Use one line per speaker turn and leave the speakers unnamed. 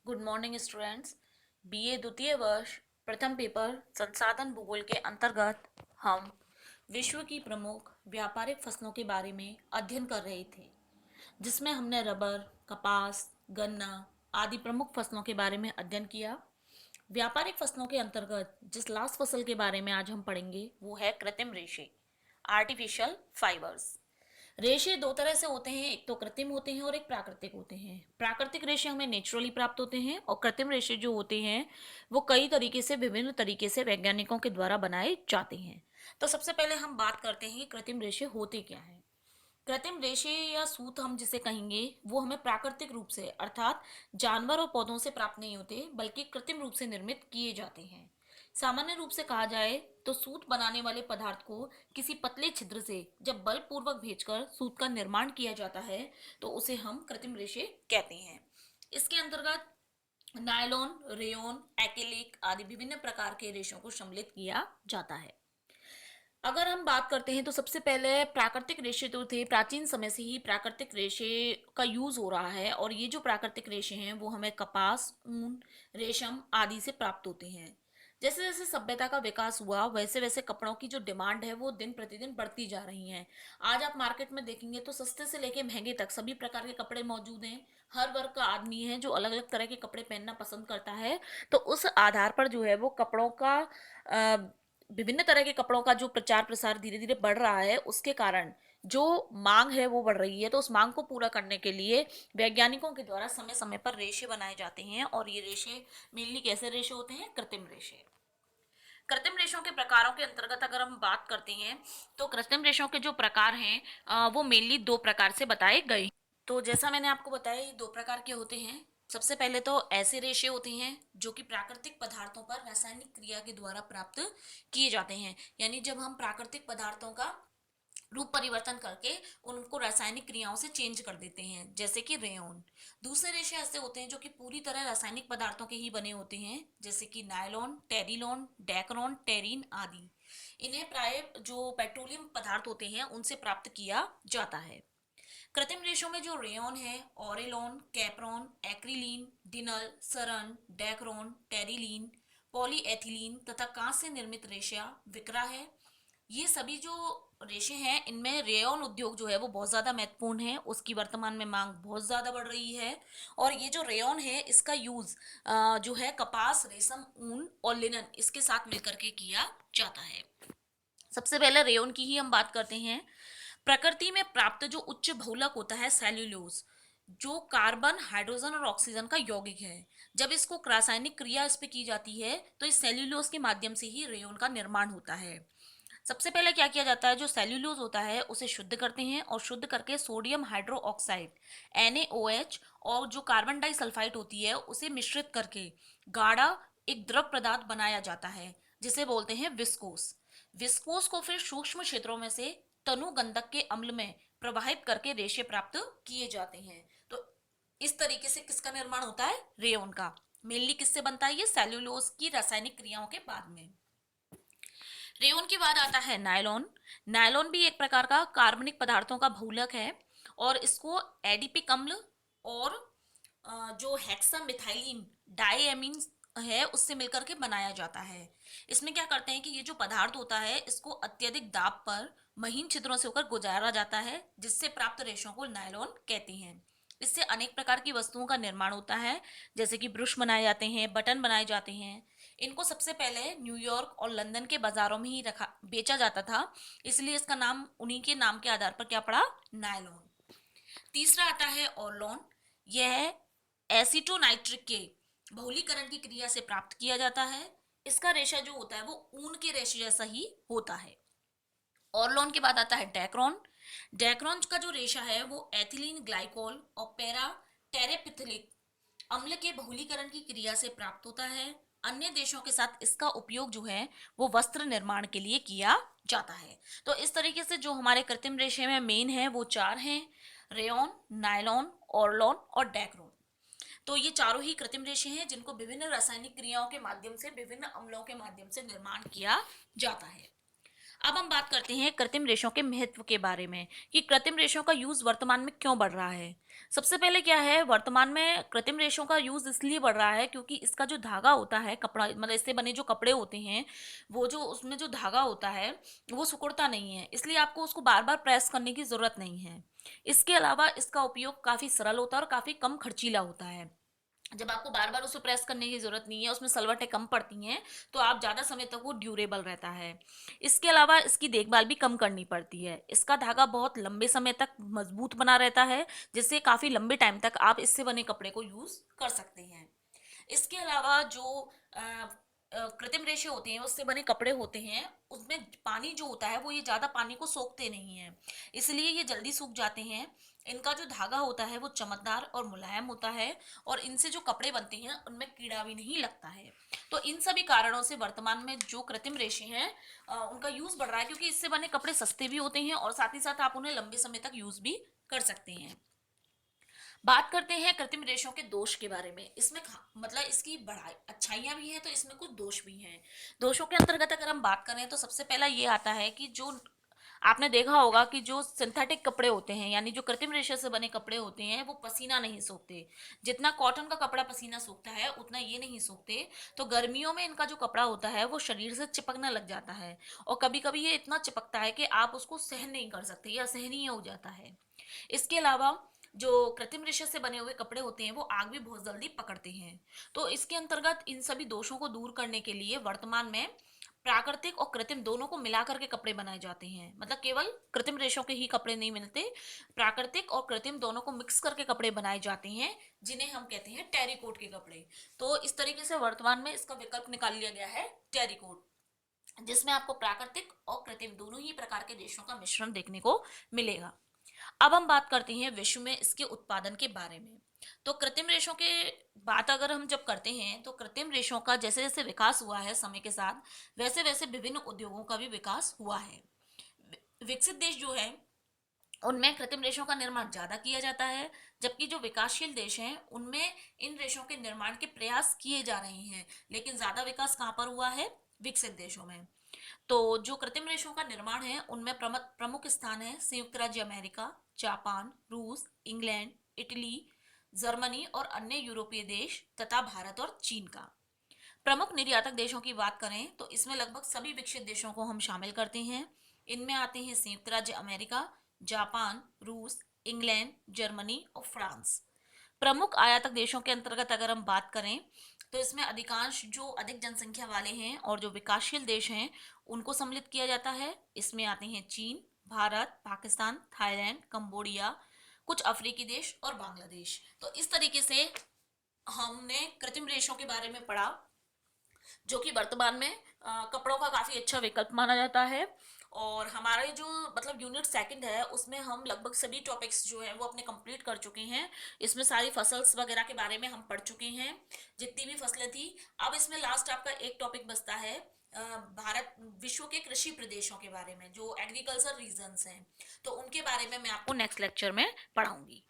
Good morning students. BA द्वितीय वर्ष प्रथम पेपर संसाधन भूगोल के अंतर्गत हम विश्व की प्रमुख व्यापारिक फसलों के बारे में अध्ययन कर रहे थे, जिसमें हमने रबर, कपास, गन्ना आदि प्रमुख फसलों के बारे में अध्ययन किया। व्यापारिक फसलों के अंतर्गत जिस लास्ट फसल के बारे में आज हम पढ़ेंगे वो है कृत्रिम रेशे, आर्टिफिशियल फाइबर्स। रेशे दो तरह से होते हैं, एक तो कृत्रिम होते हैं और एक प्राकृतिक होते हैं। प्राकृतिक रेशे हमें नेचुरली प्राप्त होते हैं और कृत्रिम रेशे जो होते हैं वो कई तरीके से, विभिन्न तरीके से वैज्ञानिकों के द्वारा बनाए जाते हैं। तो सबसे पहले हम बात करते हैं कि कृत्रिम रेशे होते क्या हैं। कृत्रिम रेशे या सूत हम जिसे कहेंगे वो हमें प्राकृतिक रूप से अर्थात जानवर और पौधों से प्राप्त नहीं होते, बल्कि कृत्रिम रूप से निर्मित किए जाते हैं। सामान्य रूप से कहा जाए तो सूत बनाने वाले पदार्थ को किसी पतले छिद्र से जब बलपूर्वक भेजकर सूत का निर्माण किया जाता है तो उसे हम कृत्रिम रेशे कहते हैं। इसके अंतर्गत नायलॉन, रेयोन, एक्रिलिक आदि विभिन्न प्रकार के रेशों को सम्मिलित किया जाता है। अगर हम बात करते हैं तो सबसे पहले प्राकृतिक रेशे तो थे, प्राचीन समय से ही प्राकृतिक रेशे का यूज हो रहा है और ये जो प्राकृतिक रेशे हैं वो हमें कपास, ऊन, रेशम आदि से प्राप्त होते हैं। जैसे जैसे सभ्यता का विकास हुआ वैसे वैसे कपड़ों की जो डिमांड है वो दिन प्रतिदिन बढ़ती जा रही है। आज आप मार्केट में देखेंगे तो सस्ते से लेके महंगे तक सभी प्रकार के कपड़े मौजूद हैं। हर वर्ग का आदमी है जो अलग अलग तरह के कपड़े पहनना पसंद करता है। तो उस आधार पर जो है वो कपड़ों का विभिन्न तरह के कपड़ों का जो प्रचार प्रसार धीरे धीरे बढ़ रहा है, उसके कारण जो मांग है वो बढ़ रही है। तो उस मांग को पूरा करने के लिए वैज्ञानिकों के द्वारा समय समय पर रेशे बनाए जाते हैं और ये रेशे मेनली कैसे रेशे होते हैं? कृत्रिम रेशे। कृत्रिम रेशों के प्रकारों के अंतर्गत अगर हम बात करते हैं तो कृत्रिम रेशों के जो प्रकार हैं वो मेनली दो प्रकार से बताए गए। तो जैसा मैंने आपको बताया ये दो प्रकार के होते हैं। सबसे पहले तो ऐसे रेशे होते हैं जो कि प्राकृतिक पदार्थों पर रासायनिक क्रिया के द्वारा प्राप्त किए जाते हैं, यानी जब हम प्राकृतिक पदार्थों का रूप परिवर्तन करके उनको रासायनिक क्रियाओं से चेंज कर देते हैं, जैसे कि रेयन। दूसरे रेशे ऐसे होते हैं जो कि पूरी तरह रासायनिक पदार्थों के ही बने होते हैं, जैसे कि नायलॉन, टेरिलॉन, डेक्रॉन, टेरिन आदि। इन्हें प्राय जो पेट्रोलियम पदार्थ होते हैं उनसे प्राप्त किया जाता है। कृत्रिम रेशों में जो रेयन है, ऑरेलॉन, कैप्रॉन, एक्रिलीन, डिनल, सरन, डेक्रॉन, टेरिलीन, पॉलीएथिलीन तथा कांच से निर्मित रेशा विक्रा है। ये सभी जो रेशे हैं इनमें रेयन उद्योग जो है वो बहुत ज़्यादा महत्वपूर्ण है, उसकी वर्तमान में मांग बहुत ज़्यादा बढ़ रही है। और ये जो रेयन है इसका यूज़ जो है कपास, रेशम, ऊन और लिनन इसके साथ मिलकर के किया जाता है। सबसे पहले रेयन की ही हम बात करते हैं। प्रकृति में प्राप्त जो उच्च बहुलक होता है सेल्यूलोज, जो कार्बन, हाइड्रोजन और ऑक्सीजन का यौगिक है, जब इसको रासायनिक क्रिया इस पे की जाती है तो इस सेल्यूलोज के माध्यम से ही रेयन का निर्माण होता है। सबसे पहले क्या किया जाता है, जो सेल्यूलोज होता है उसे शुद्ध करते हैं और शुद्ध करके सोडियम हाइड्रो ऑक्साइड NaOH और जो कार्बन डाइसल्फाइड होती है उसे मिश्रित करके गाढ़ा एक द्रव पदार्थ बनाया जाता है, जिसे बोलते हैं विस्कोस। विस्कोस को फिर सूक्ष्म क्षेत्रों में से तनु गंधक के अम्ल में प्रवाहित करके रेशे प्राप्त किए जाते हैं। तो इस तरीके से किसका निर्माण होता है? रेयन का। मेनली किससे बनता है? ये सेल्यूलोज की रासायनिक क्रियाओं के बाद में। रेयन के बाद आता है नायलॉन। नायलॉन भी एक प्रकार का कार्बनिक पदार्थों का बहुलक है और इसको एडिपिक अम्ल और जो हेक्सा मिथाइलिन डाइएमीन है उससे मिलकर के बनाया जाता है। इसमें क्या करते हैं कि ये जो पदार्थ होता है इसको अत्यधिक दाब पर महीन छिद्रों से होकर गुजारा जाता है, जिससे प्राप्त रेशों को नायलॉन कहते हैं। इससे अनेक प्रकार की वस्तुओं का निर्माण होता है, जैसे कि ब्रश बनाए जाते हैं, बटन बनाए जाते हैं। इनको सबसे पहले न्यूयॉर्क और लंदन के बाजारों में ही रखा बेचा जाता था, इसलिए इसका नाम उन्हीं के नाम के आधार पर क्या पड़ा? नायलॉन। तीसरा आता है ऑर्लोन। यह एसीटोनाइट्रिक के बहुलीकरण की क्रिया से प्राप्त किया जाता है। इसका रेशा जो होता है वो ऊन के रेशे जैसा ही होता है। ऑर्लोन के बाद आता है डेक्रॉन। डेक्रॉन का जो रेशा है वो एथिलीन ग्लाइकोल और पैरा टेरेपिथिलिक अम्ल के बहुलीकरण की क्रिया से प्राप्त होता है। अन्य देशों के साथ इसका उपयोग जो है वो वस्त्र निर्माण के लिए किया जाता है। तो इस तरीके से जो हमारे कृत्रिम रेशे में मेन है वो चार हैं: रेयन, नायलॉन, ऑर्लोन और डेक्रोन। तो ये चारों ही कृत्रिम रेशे हैं जिनको विभिन्न रासायनिक क्रियाओं के माध्यम से, विभिन्न अम्लों के माध्यम से निर्माण किया जाता है। अब हम बात करते हैं कृत्रिम रेशों के महत्व के बारे में कि कृत्रिम रेशों का यूज वर्तमान में क्यों बढ़ रहा है। सबसे पहले क्या है, वर्तमान में कृत्रिम रेशों का यूज इसलिए बढ़ रहा है क्योंकि इसका जो धागा होता है, कपड़ा मतलब इससे बने जो कपड़े होते हैं, वो जो उसमें जो धागा होता है वो सिकुड़ता नहीं है, इसलिए आपको उसको बार बार प्रेस करने की जरूरत नहीं है। इसके अलावा इसका उपयोग काफी सरल होता है और काफी कम खर्चीला होता है। जब आपको बार बार उसे प्रेस करने की जरूरत नहीं है, उसमें सलवटें कम पड़ती हैं, तो आप ज़्यादा समय तक वो ड्यूरेबल रहता है। इसके अलावा इसकी देखभाल भी कम करनी पड़ती है। इसका धागा बहुत लंबे समय तक मजबूत बना रहता है, जिससे काफ़ी लंबे टाइम तक आप इससे बने कपड़े को यूज़ कर सकते हैं। इसके अलावा जो कृत्रिम रेशे होते हैं, उससे बने कपड़े होते हैं, उसमें पानी जो होता है वो ये ज़्यादा पानी को सोखते नहीं हैं, इसलिए ये जल्दी सूख जाते हैं। इनका जो धागा होता है वो चमकदार और मुलायम होता है, और इनसे जो कपड़े बनते हैं उनमें कीड़ा भी नहीं लगता है। तो इन सभी कारणों से वर्तमान में जो कृत्रिम रेशे हैं उनका यूज़ बढ़ रहा है, क्योंकि इससे बने कपड़े सस्ते भी होते हैं और साथ ही साथ आप उन्हें लंबे समय तक यूज़ भी कर सकते हैं। बात करते हैं कृत्रिम रेशों के दोष के बारे में। इसमें मतलब इसकी बढ़ाई अच्छाइयाँ भी हैं तो इसमें कुछ दोष भी हैं। दोषों के अंतर्गत अगर हम बात करें तो सबसे पहला ये आता है कि जो आपने देखा होगा कि जो सिंथेटिक कपड़े होते हैं, यानी जो कृत्रिम रेशे से बने कपड़े होते हैं, वो पसीना नहीं सोखते। जितना कॉटन का कपड़ा पसीना सोखता है उतना ये नहीं सोखते। तो गर्मियों में इनका जो कपड़ा होता है वो शरीर से चिपकने लग जाता है, और कभी कभी ये इतना चिपकता है कि आप उसको सहन नहीं कर सकते या असहनीय हो जाता है। इसके अलावा जो कृत्रिम रेशे से बने हुए कपड़े होते हैं वो आग भी बहुत जल्दी पकड़ते हैं। तो इसके अंतर्गत इन सभी दोषों को दूर करने के लिए वर्तमान में प्राकृतिक और कृत्रिम दोनों को मिलाकर के कपड़े बनाए जाते हैं। मतलब केवल कृत्रिम रेशों के ही कपड़े नहीं मिलते, प्राकृतिक और कृत्रिम दोनों को मिक्स करके कपड़े बनाए जाते हैं, जिन्हें हम कहते हैं टेरिकोट के कपड़े। तो इस तरीके से वर्तमान में इसका विकल्प निकाल लिया गया है टेरिकोट, जिसमें आपको प्राकृतिक और कृत्रिम दोनों ही प्रकार के रेशों का मिश्रण देखने को मिलेगा। अब हम बात करते हैं विश्व में इसके उत्पादन के बारे में। तो कृत्रिम रेशों के बात अगर हम जब करते हैं तो कृत्रिम रेशों का जैसे जैसे विकास हुआ है समय के साथ, वैसे वैसे विभिन्न उद्योगों का भी विकास हुआ है। विकसित देश जो है उनमें कृत्रिम रेशों का निर्माण ज़्यादा किया जाता है, जबकि जो विकासशील देश हैं उनमें इन रेशों के निर्माण के प्रयास किए जा रहे हैं, लेकिन ज़्यादा विकास कहाँ पर हुआ है, विकसित देशों में। तो जो कृत्रिम रेशों का निर्माण है उनमें प्रमुख प्रमुख स्थान है संयुक्त राज्य अमेरिका, जापान, रूस, इंग्लैंड, इटली, जर्मनी और अन्य यूरोपीय देश तथा भारत और चीन का। प्रमुख निर्यातक देशों की बात करें तो इसमें लगभग सभी विकसित देशों को हम शामिल करते हैं। इनमें आते हैं संयुक्त राज्य अमेरिका, जापान, रूस, इंग्लैंड, जर्मनी और फ्रांस। प्रमुख आयातक देशों के अंतर्गत अगर हम बात करें तो इसमें अधिकांश जो अधिक जनसंख्या वाले हैं और जो विकासशील देश हैं उनको सम्मिलित किया जाता है। इसमें आते हैं चीन, भारत, पाकिस्तान, थाईलैंड, कंबोडिया, कुछ अफ्रीकी देश और बांग्लादेश। तो इस तरीके से हमने कृत्रिम रेशों के बारे में पढ़ा, जो कि वर्तमान में कपड़ों का काफ़ी अच्छा विकल्प माना जाता है। और हमारे जो मतलब यूनिट सेकंड है उसमें हम लगभग सभी टॉपिक्स जो हैं वो अपने कंप्लीट कर चुके हैं। इसमें सारी फसल्स वगैरह के बारे में हम पढ़ चुके हैं, जितनी भी फसलें थी। अब इसमें लास्ट आपका एक टॉपिक बचता है भारत विश्व के कृषि प्रदेशों के बारे में, जो एग्रीकल्चर रीजन्स हैं, तो उनके बारे में मैं आपको नेक्स्ट लेक्चर में पढ़ाऊंगी।